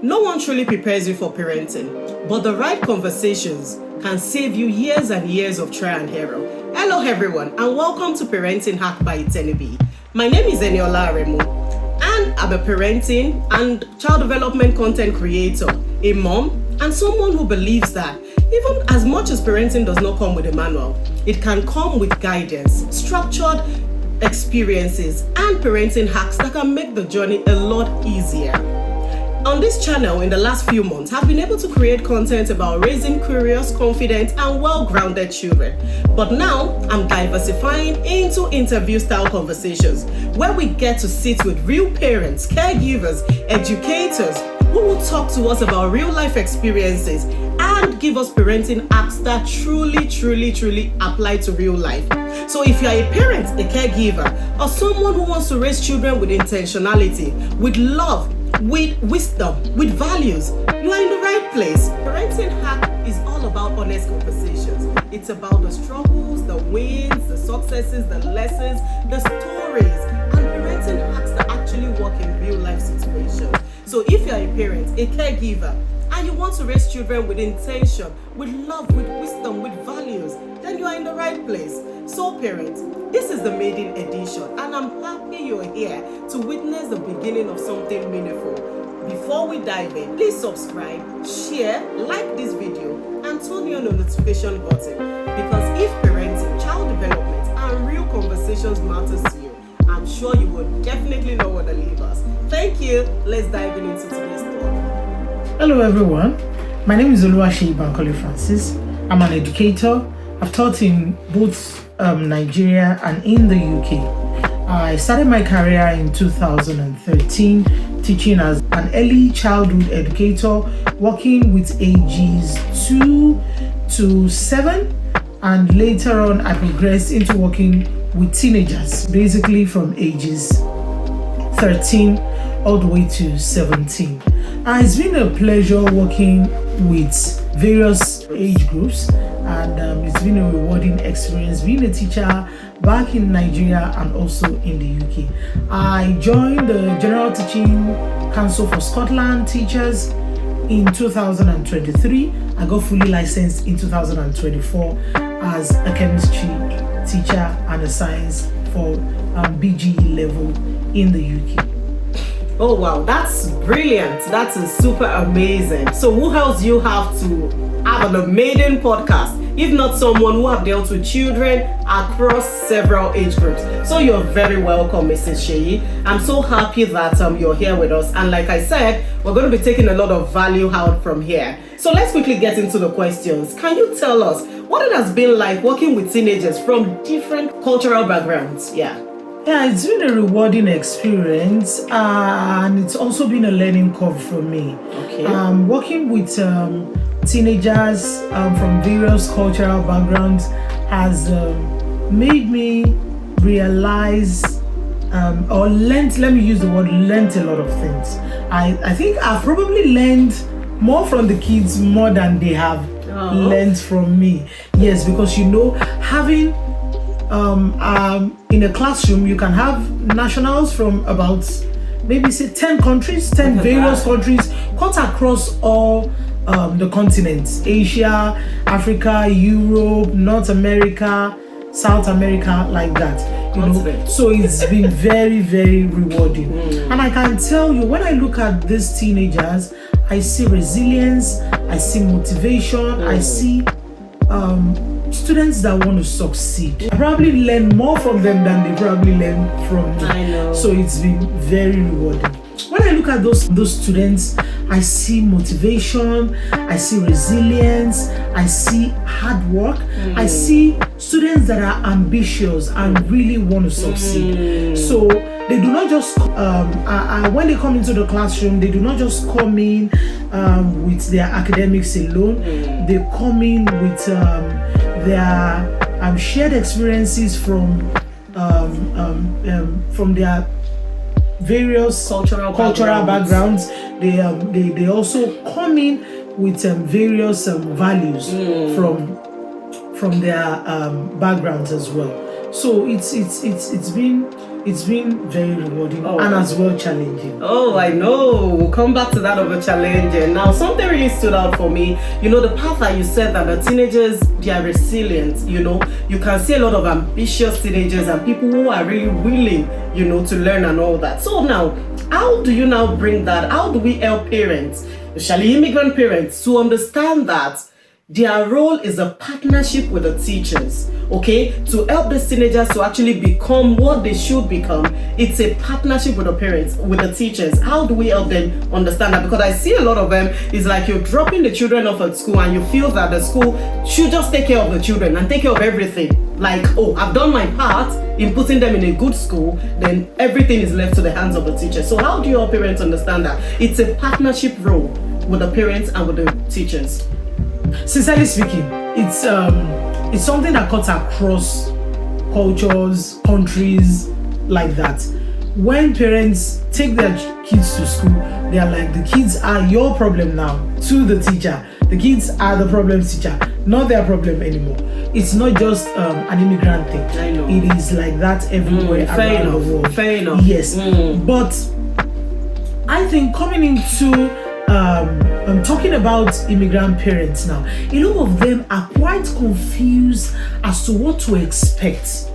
No one truly prepares you for parenting, but the right conversations can save you years and years of trial and error. Hello everyone, and welcome to Parenting Hack by Itenibi. My name is Eniola Aremu, and I'm a parenting and child development content creator, a mom, and someone who believes that even as much as parenting does not come with a manual, it can come with guidance, structured experiences, and parenting hacks that can make the journey a lot easier. On this channel, in the last few months, I've been able to create content about raising curious, confident, and well-grounded children. But now, I'm diversifying into interview-style conversations where we get to sit with real parents, caregivers, educators who will talk to us about real-life experiences and give us parenting hacks that truly apply to real life. So if you're a parent, a caregiver, or someone who wants to raise children with intentionality, with love, with wisdom, with values, you are in the right place. Parenting Hack is all about honest conversations. It's about the struggles, the wins, the successes, the lessons, the stories, and parenting hacks that actually work in real life situations. So if you're a parent, a caregiver, and you want to raise children with intention, with love, with wisdom, with values, then you are in the right place. So parents, this is the maiden edition, and I'm happy you're here to witness the beginning of something meaningful. Before we dive in, please subscribe, share, like this video, and turn on the notification button, because if parenting, child development, and real conversations matters to you, I'm sure you will definitely know where to leave us. Thank you. Let's dive into today's talk. Hello everyone, my name is Oluwaseyi Bankole Francis. I'm an educator. I've taught in both Nigeria and in the UK. I started my career in 2013 teaching as an early childhood educator, working with ages 2 to 7, and later on I progressed into working with teenagers, basically from ages 13 all the way to 17. It's been a pleasure working with various age groups, and it's been a rewarding experience being a teacher back in Nigeria and also in the UK. I joined the General Teaching Council for Scotland Teachers in 2023. I got fully licensed in 2024 as a chemistry teacher and a science for BGE level in the UK. Oh wow, that's brilliant. That is super amazing. So who else you have to have an amazing podcast, if not someone who have dealt with children across several age groups? So you're very welcome, Mrs. Sheyi. I'm so happy that you're here with us. And like I said, we're going to be taking a lot of value out from here. So let's quickly get into the questions. Can you tell us what it has been like working with teenagers from different cultural backgrounds? Yeah, it's been a rewarding experience, and it's also been a learning curve for me. Okay. Working with teenagers from various cultural backgrounds has made me realize or learned, let me use the word learned, a lot of things. I think I've probably learned more from the kids more than they have learned from me. Yes, because having in a classroom, you can have nationals from about maybe say 10 countries, 10 various countries cut across all the continents: Asia, Africa, Europe, North America, South America, like that. So it's been very rewarding. And I can tell you, when I look at these teenagers, I see resilience, I see motivation, I see students that want to succeed. I probably learn more from them than they probably learn from me. I know. So it's been very rewarding. When I look at those students, I see motivation, I see resilience, I see hard work, I see students that are ambitious and really want to succeed. So they do not just, when they come into the classroom, they do not just come in with their academics alone. They come in with their shared experiences from their various cultural backgrounds. They also come in with various values from their backgrounds as well. So it's been it's been very rewarding and as well challenging. Oh, I know. We'll come back to that of a challenge. And now, something really stood out for me. You know, the path that you said that the teenagers, they are resilient. You know, you can see a lot of ambitious teenagers and people who are really willing, you know, to learn and all that. So now, how do you now bring that? How do we help parents, especially immigrant parents, to understand that their role is a partnership with the teachers, okay? To help the teenagers to actually become what they should become, it's a partnership with the parents, with the teachers. How do we help them understand that? Because I see a lot of them, it's like you're dropping the children off at school and you feel that the school should just take care of the children and take care of everything. Like, oh, I've done my part in putting them in a good school, then everything is left to the hands of the teacher. So how do your parents understand that? It's a partnership role with the parents and with the teachers. Sincerely speaking, it's something that cuts across cultures, countries, like that. When parents take their kids to school, they are like, the kids are your problem now to the teacher. The kids are the problem teacher, not their problem anymore. It's not just an immigrant thing. I know. It is like that everywhere around the world. Fair enough. Yes. But I think coming into I'm talking about immigrant parents now, a lot of them are quite confused as to what to expect.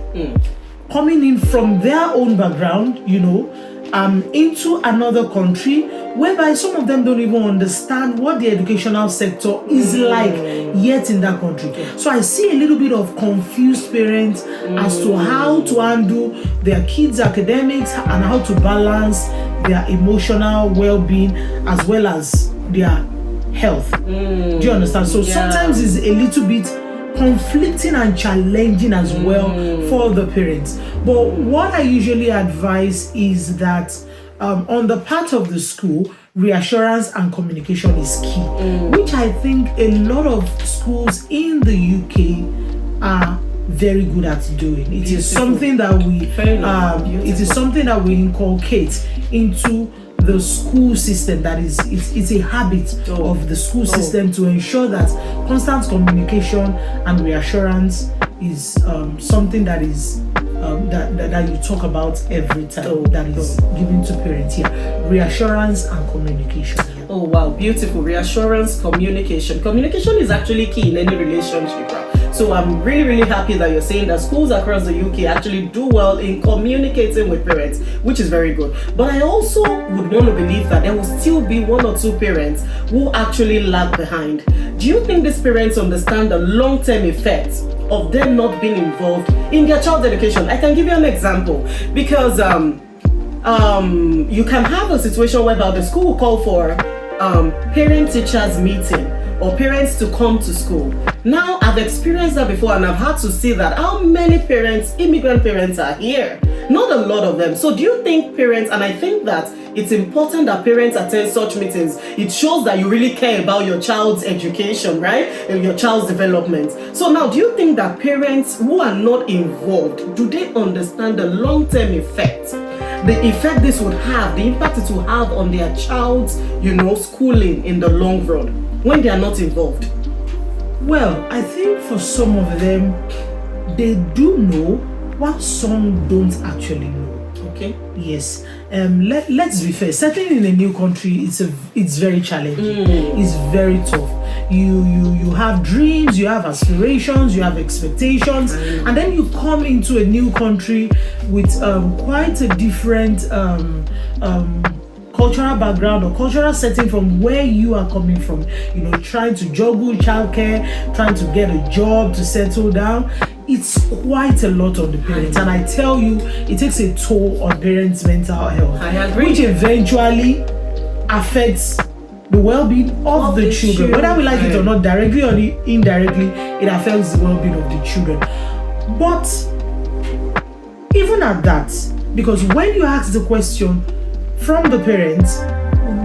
Coming in from their own background, you know, into another country, whereby some of them don't even understand what the educational sector is like yet in that country. So I see a little bit of confused parents as to how to handle their kids' academics and how to balance their emotional well-being as well as their health. Do you understand? So sometimes it's a little bit conflicting and challenging as well for the parents. But what I usually advise is that on the part of the school, reassurance and communication is key, which I think a lot of schools in the UK are very good at doing. It is something that we inculcate into the school system. That is, it's a habit of the school system to ensure that constant communication and reassurance is something that is that you talk about every time. That is given to parents here. Reassurance and communication. Oh wow, beautiful. Reassurance, communication. Communication is actually key in any relationship. So I'm really, really happy that you're saying that schools across the UK actually do well in communicating with parents, which is very good. But I also would want to believe that there will still be one or two parents who actually lag behind. Do you think these parents understand the long-term effects of them not being involved in their child's education? I can give you an example, because you can have a situation whereby the school will call for parent-teachers meeting or parents to come to school. Now, I've experienced that before and I've had to see that how many parents, immigrant parents, are here. Not a lot of them. So do you think parents, and I think that it's important that parents attend such meetings. It shows that you really care about your child's education, right? And your child's development. So now, do you think that parents who are not involved, do they understand the long-term effect? The effect this would have, the impact it will have on their child's, schooling in the long run when they are not involved? Well, I think for some of them, they do know, while some don't actually know. Okay. Yes. Let's be fair. Settling in a new country, it's very challenging. It's very tough. You have dreams, you have aspirations, you have expectations, and then you come into a new country with quite a different cultural background or cultural setting from where you are coming from. Trying to juggle childcare, trying to get a job, to settle down. It's quite a lot on the parents, and I tell you, it takes a toll on parents' mental health. I agree. Which eventually affects the well-being of the children. Whether we like it or not, directly or indirectly, it affects the well-being of the children. But even at that, because when you ask the question from the parents,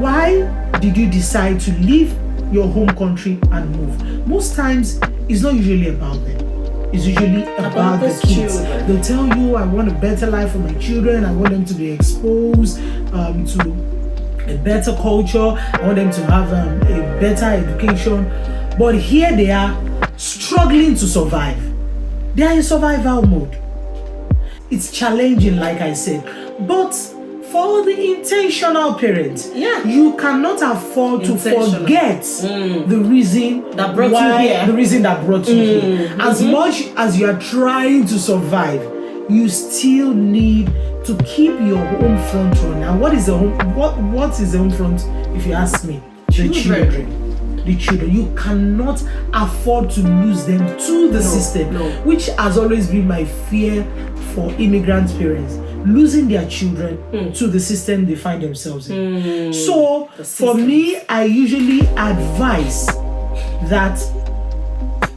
why did you decide to leave your home country and move? Most times, it's not usually about them. It's usually about the kids. Children. They'll tell you, I want a better life for my children. I want them to be exposed to a better culture. I want them to have a better education. But here they are struggling to survive. They are in survival mode. it's challenging, like I said. But for the intentional parents, you cannot afford to forget the reason that brought you here. The reason that brought you here. As much as you are trying to survive, you still need to keep your home front running. And what is the home? What is the home front? If you ask me, the children. You cannot afford to lose them to the system, which has always been my fear for immigrant parents. Losing their children to the system they find themselves in. So for me, I usually advise that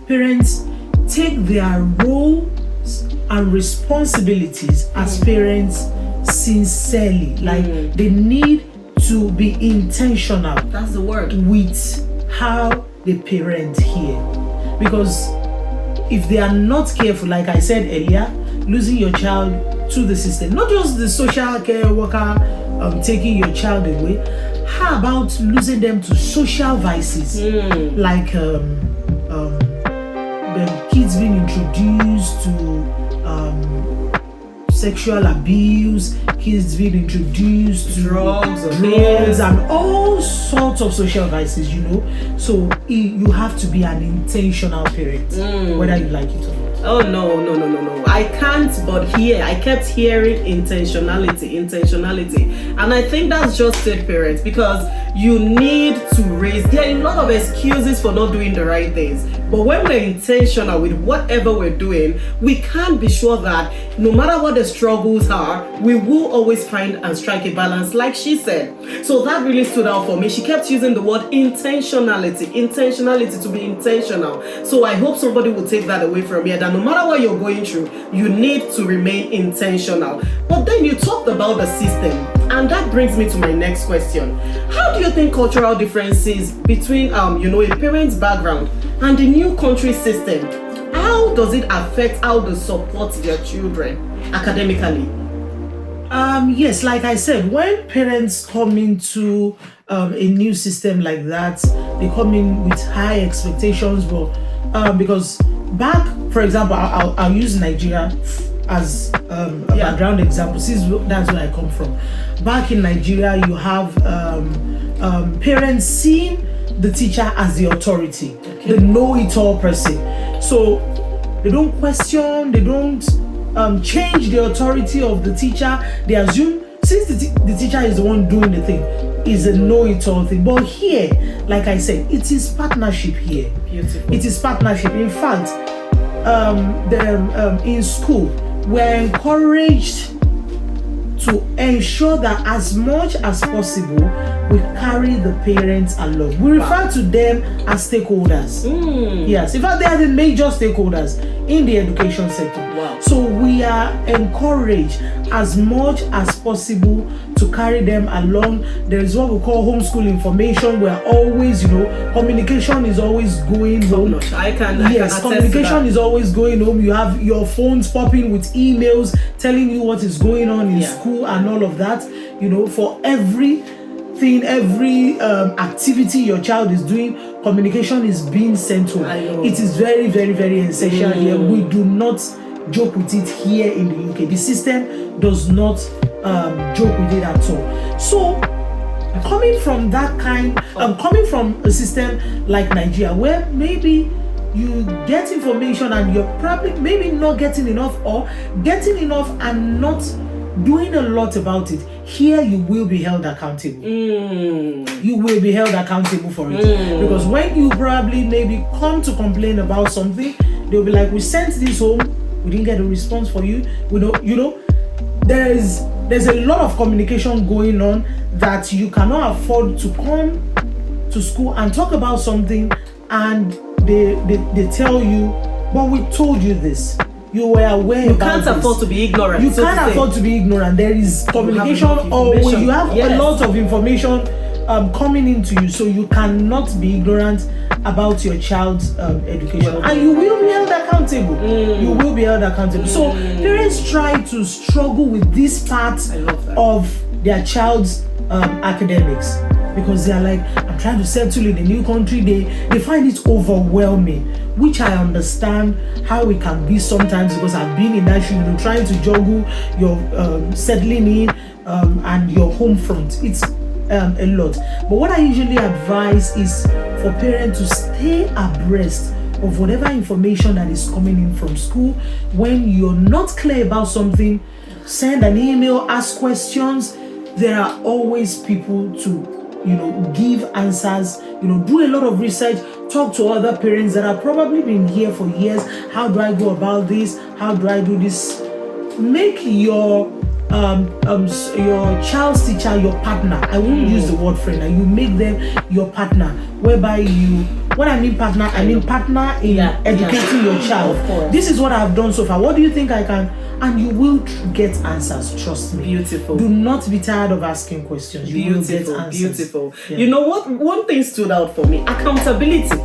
parents take their roles and responsibilities as parents sincerely. Like they need to be intentional. That's the word. With how they parent here. Because if they are not careful, like I said earlier, losing your child to the system, not just the social care worker taking your child away, how about losing them to social vices, like the kids being introduced to sexual abuse, kids being introduced to drugs and all sorts of social vices, So you have to be an intentional parent, whether you like it or not. Oh no. I can't but I kept hearing intentionality. And I think that's just it, parents, because you need to raise. There are a lot of excuses for not doing the right things. But when we're intentional with whatever we're doing, we can be sure that no matter what the struggles are, we will always find and strike a balance, like she said. So that really stood out for me. She kept using the word intentionality to be intentional. So I hope somebody will take that away from here, that no matter what you're going through, you need to remain intentional. But then you talked about the system, and that brings me to my next question. How do you think cultural differences between a parent's background and the new country system, how does it affect how they support their children academically? Yes, like I said, when parents come into a new system like that, they come in with high expectations, but because back, for example, I'll use Nigeria as a background example, since that's where I come from. Back in Nigeria, you have parents seeing the teacher as the authority, the know-it-all person. So they don't question, they don't change the authority of the teacher. They assume since the teacher is the one doing the thing, is a know-it-all thing. But here, like I said, it is partnership here. Beautiful. It is partnership. In fact, in school, we're encouraged to ensure that as much as possible, we carry the parents along. We refer to them as stakeholders. Yes, in fact, they are the major stakeholders in the education sector. Wow. So we are encouraged as much as possible to carry them along. There is what we call homeschool information, where always, communication is always going home. Communication is always going home. You have your phones popping with emails telling you what is going on in school and all of that. For everything, every activity your child is doing, communication is being sent home. It is very, very, very essential here. We do not joke with it here in the UK. The system does not joke with it at all. So coming from that coming from a system like Nigeria, where maybe you get information and you're probably maybe not getting enough, or getting enough and not doing a lot about it, here you will be held accountable. You will be held accountable for it. Because when you probably maybe come to complain about something, they'll be like, we sent this home, we didn't get a response for you. There's a lot of communication going on that you cannot afford to come to school and talk about something and they tell you, but we told you this. You were aware. You can't afford to be ignorant. You can't afford to be ignorant. There is communication, or you have a lot of information coming into you, so you cannot be ignorant about your child's education, and you will be held accountable. You will be held accountable. So parents try to struggle with this part of their child's academics, because they are like, I'm trying to settle in a new country, they find it overwhelming, which I understand how it can be sometimes, because I've been in that shoe, trying to juggle your settling in and your home front. It's a lot. But what I usually advise is for parents to stay abreast of whatever information that is coming in from school. When you're not clear about something, send an email, ask questions. There are always people to give answers. Do a lot of research, talk to other parents that have probably been here for years. How do I go about this? How do I do this? Make your child's teacher your partner. I won't use the word friend. You make them your partner, whereby when I mean partner, I mean partner in educating your child. Of course. This is what I've done so far. What do you think I can? And you will get answers. Trust me. Beautiful. Do not be tired of asking questions. You will get answers. Beautiful. Yeah. You know what? One thing stood out for me: accountability.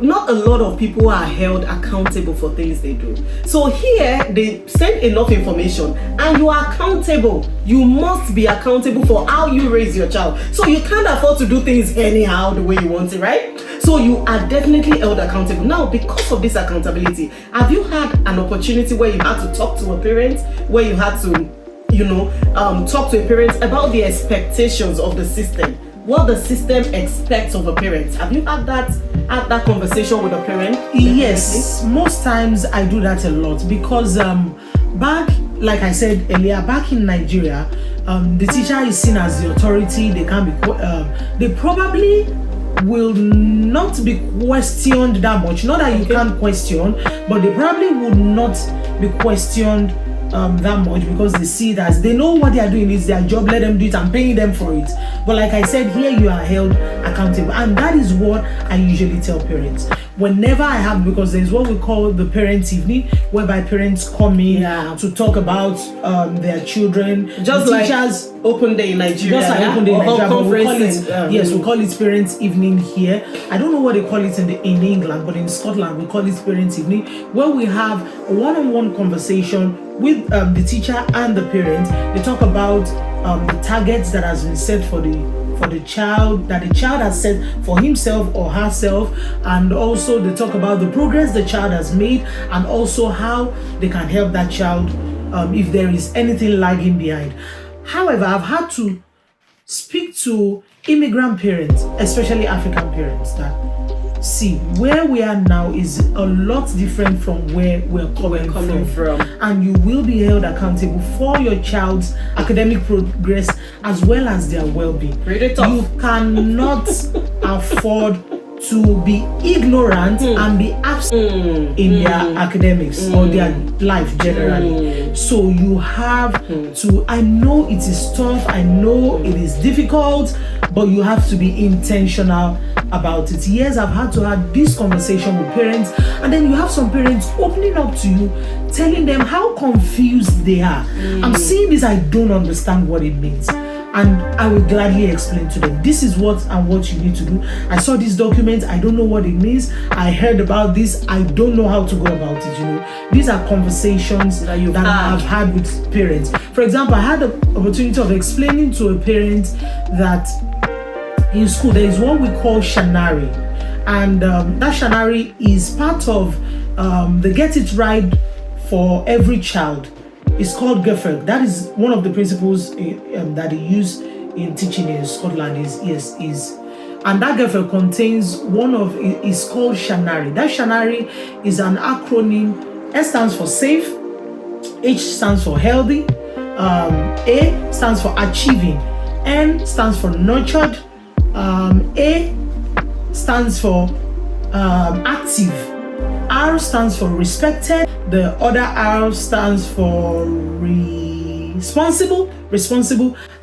Not a lot of people are held accountable for things they do. So here they send enough information and you are accountable. You must be accountable for how you raise your child. So you can't afford to do things anyhow the way you want it, right? So you are definitely held accountable. Now, because of this accountability, have you had an opportunity where you had to talk to a parent, where you had to, talk to a parent about the expectations of the system? What the system expects of a parent. Have you had that conversation with a parent? Yes, most times I do that a lot, because back, like I said earlier, back in Nigeria, the teacher is seen as the authority. They can be, they probably will not be questioned that much. Not that you can't question, but they probably would not be questioned that much, because they see it as, they know what they are doing is their job, let them do it, I'm paying them for it. But like I said, here you are held accountable, and that is what I usually tell parents whenever I have, because there's what we call the parents' evening, whereby parents come in to talk about their children, just like teachers. Open Day in Nigeria. Just like Open Day in Nigeria, but we call it, yes, we call it Parents' Evening here. I don't know what they call it in England, but in Scotland we call it Parents' Evening, where we have a one-on-one conversation with the teacher and the parent. They talk about the targets that has been set for the child, that the child has set for himself or herself, and also they talk about the progress the child has made, and also how they can help that child if there is anything lagging behind. However, I've had to speak to immigrant parents, especially African parents, that see, where we are now is a lot different from where we're coming from. And you will be held accountable for your child's academic progress as well as their well-being. Really tough. You cannot afford to be ignorant and be absent in their academics or their life generally. So you have to, I know it is tough, I know it is difficult, but you have to be intentional about it. Yes, I've had to have this conversation with parents, and then you have some parents opening up to you, telling them how confused they are. I'm seeing this, I don't understand what it means. And I will gladly explain to them, this is what you need to do. I saw this document, I don't know what it means. I heard about this, I don't know how to go about it. These are conversations that I've had with parents. For example, I had the opportunity of explaining to a parent that in school there is what we call shanari, and that shanari is part of the Get It Right for every child. It's called GEFERG. That is one of the principles that they use in teaching in Scotland is and that GEFERG contains it's called shanari. That shanari is an acronym. S stands for safe, H stands for healthy, A stands for achieving, N stands for nurtured, A stands for active, R stands for respected, the other R stands for responsible,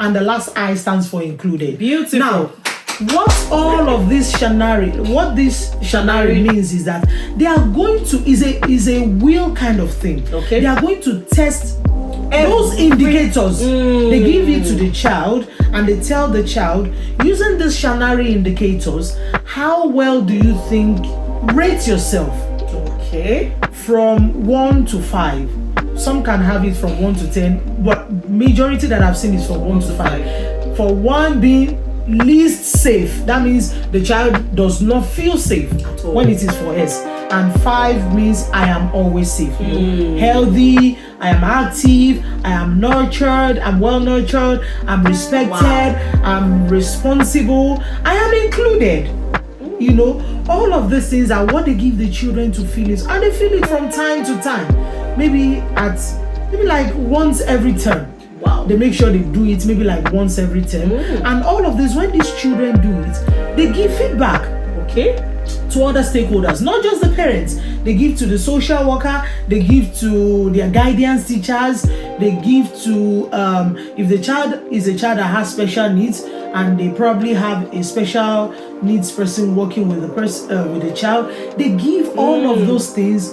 and the last I stands for included. Beautiful. Now, what all of this shanari means is that they are going to is a will kind of thing. Okay. They are going to test those indicators. They give it to the child and they tell the child, using these shanari indicators, how well do you think, rate yourself. Okay. From 1 to 5. Some can have it from 1 to 10, but majority that I've seen is from 1 to 5. For 1 being least safe. That means the child does not feel safe At all. when it is for S. And 5 means I am always safe. You know, healthy, I am active, I am nurtured, I'm well nurtured, I'm respected, I'm responsible, I am included. You know, all of these things are what they give the children to feel it, and they feel it from time to time. Maybe like once every term. Wow. They make sure they do it maybe like once every term. And all of this, when these children do it, they give feedback. Okay. To other stakeholders, not just the parents. They give to the social worker, they give to their guidance teachers, they give to if the child is a child that has special needs and they probably have a special needs person working with the child, they give all of those things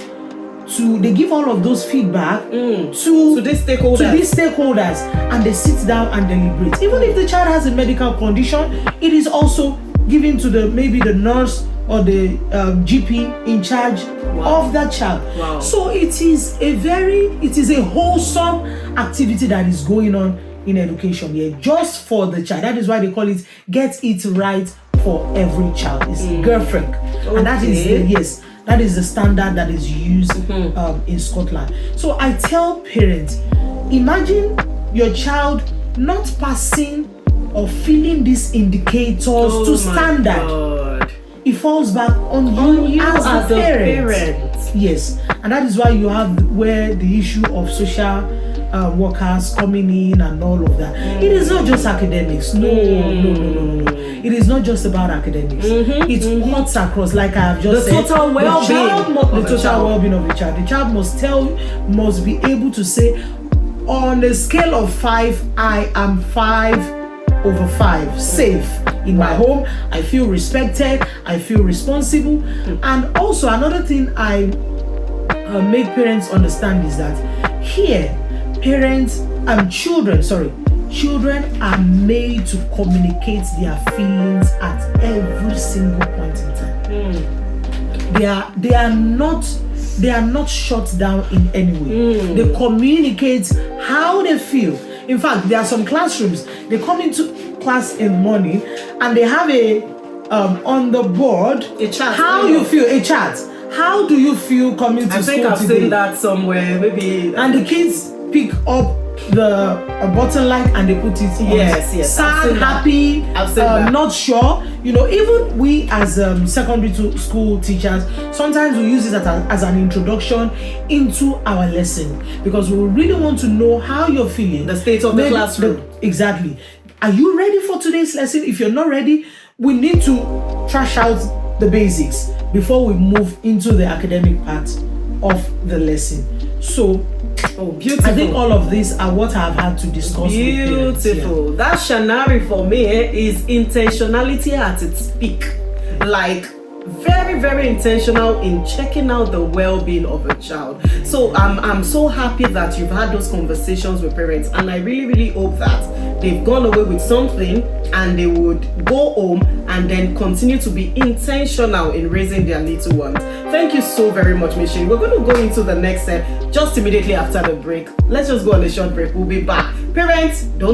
they give all of those feedback to these stakeholders. And they sit down and deliberate. Even if the child has a medical condition, it is also given to maybe the nurse or the GP in charge of that child. Wow. So it is a wholesome activity that is going on in education here, just for the child. That is why they call it Get It Right for Every Child. It's girlfriend. Okay. And that is the standard that is used in Scotland. So I tell parents, imagine your child not passing or filling these indicators to standard. God. It falls back on you as the parent. Yes, and that is why you have where the issue of social workers coming in and all of that. It is not just academics. No. It is not just about academics. It cuts across, like I have just said. The total well-being of the child. The child must be able to say, on a scale of 5, I am 5/5 safe in my home. I feel respected, I feel responsible. And also another thing I make parents understand is that here children are made to communicate their feelings at every single point in time. They are not shut down in any way. They communicate how they feel. In fact, there are some classrooms, they come into class in the morning and they have on the board a chart. How you feel, a chart. How do you feel coming to school today? I think I've seen that somewhere, maybe. And the kids pick up the button line and they put it on. Yes. Sad, happy, not sure. You know, even we as secondary school teachers, sometimes we use it as an introduction into our lesson, because we really want to know how you're feeling. The state of the classroom. Exactly. Are you ready for today's lesson? If you're not ready, we need to trash out the basics before we move into the academic part of the lesson. So, beautiful. I think all of these are what I've had to discuss beautiful. with parents. That shanari for me is intentionality at its peak. Like, very, very intentional in checking out the well-being of a child. So I'm so happy that you've had those conversations with parents, and I really, really hope that they've gone away with something and they would go home and then continue to be intentional in raising their little ones. Thank you so very much, Michelle. We're going to go into the next step just immediately after the break. Let's just go on a short break. We'll be back. Parents, don't